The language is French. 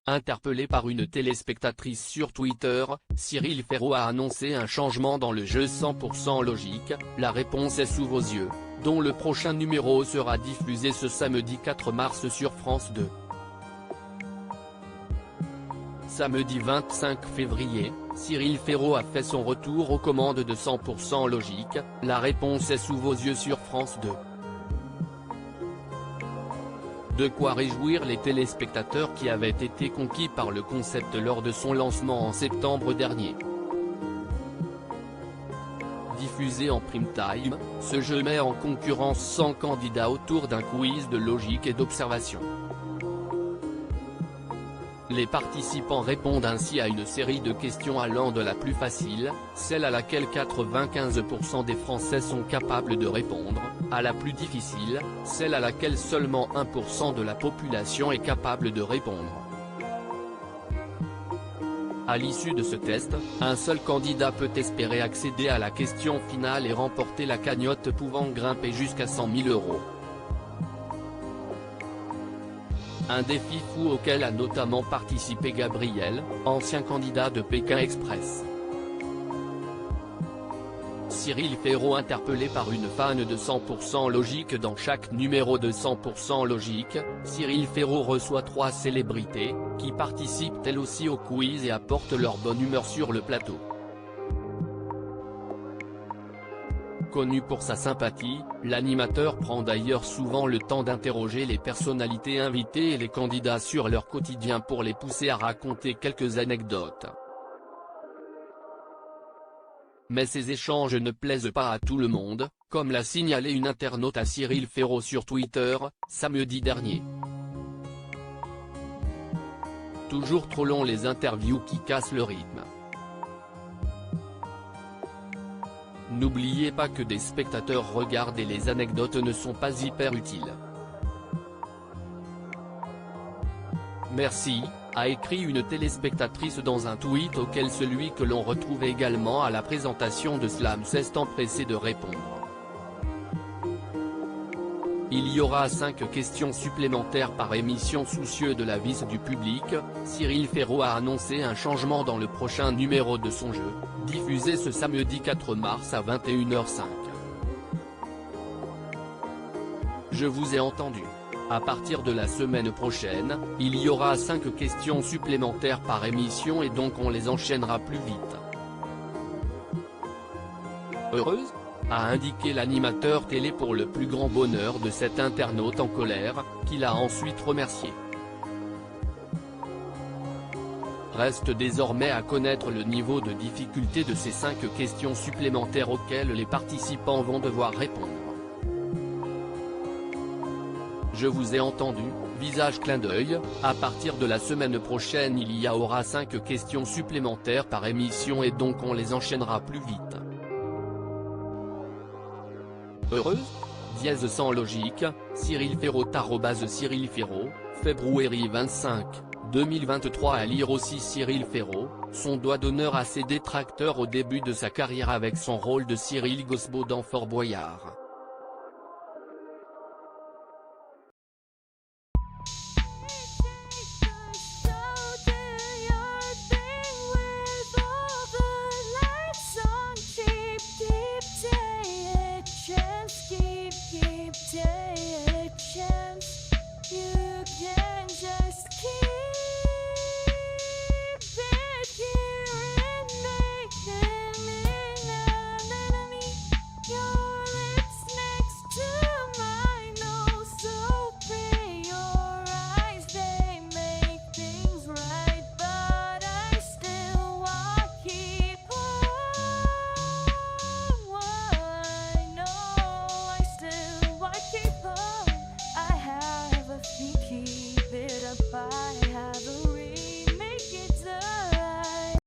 Interpellé par une téléspectatrice sur Twitter, Cyril Ferraud a annoncé un changement dans le jeu 100% logique, la réponse est sous vos yeux, dont le prochain numéro sera diffusé ce samedi 4 mars sur France 2. Samedi 25 février, Cyril Ferraud a fait son retour aux commandes de 100% logique, la réponse est sous vos yeux sur France 2. De quoi réjouir les téléspectateurs qui avaient été conquis par le concept lors de son lancement en septembre dernier. Diffusé en prime time, ce jeu met en concurrence 100 candidats autour d'un quiz de logique et d'observation. Les participants répondent ainsi à une série de questions allant de la plus facile, celle à laquelle 95% des Français sont capables de répondre, à la plus difficile, celle à laquelle seulement 1% de la population est capable de répondre. À l'issue de ce test, un seul candidat peut espérer accéder à la question finale et remporter la cagnotte pouvant grimper jusqu'à 100 000 €. Un défi fou auquel a notamment participé Gabriel, ancien candidat de Pékin Express. Cyril Ferraud interpellé par une fan de 100% logique. Dans chaque numéro de 100% logique, Cyril Ferraud reçoit 3 célébrités, qui participent elles aussi au quiz et apportent leur bonne humeur sur le plateau. Connu pour sa sympathie, l'animateur prend d'ailleurs souvent le temps d'interroger les personnalités invitées et les candidats sur leur quotidien pour les pousser à raconter quelques anecdotes. Mais ces échanges ne plaisent pas à tout le monde, comme l'a signalé une internaute à Cyril Ferraud sur Twitter, samedi dernier. Toujours trop long les interviews qui cassent le rythme. N'oubliez pas que des spectateurs regardent et les anecdotes ne sont pas hyper utiles. Merci, a écrit une téléspectatrice dans un tweet auquel celui que l'on retrouve également à la présentation de Slam s'est empressé de répondre. Il y aura 5 questions supplémentaires par émission. Soucieux de la vie du public, Cyril Ferraud a annoncé un changement dans le prochain numéro de son jeu, diffusé ce samedi 4 mars à 21h05. Je vous ai entendu. À partir de la semaine prochaine, il y aura 5 questions supplémentaires par émission et donc on les enchaînera plus vite. Heureuse ? A indiqué l'animateur télé pour le plus grand bonheur de cet internaute en colère, qui l'a ensuite remercié. Reste désormais à connaître le niveau de difficulté de ces 5 questions supplémentaires auxquelles les participants vont devoir répondre. Je vous ai entendu, visage clin d'œil, à partir de la semaine prochaine il y aura 5 questions supplémentaires par émission et donc on les enchaînera plus vite. Heureuse ? Dièse sans logique, Cyril Ferraud @Cyril Ferraud, février 25, 2023. À lire aussi Cyril Ferraud, son doigt d'honneur à ses détracteurs au début de sa carrière avec son rôle de Cyril Gosbo dans Fort Boyard.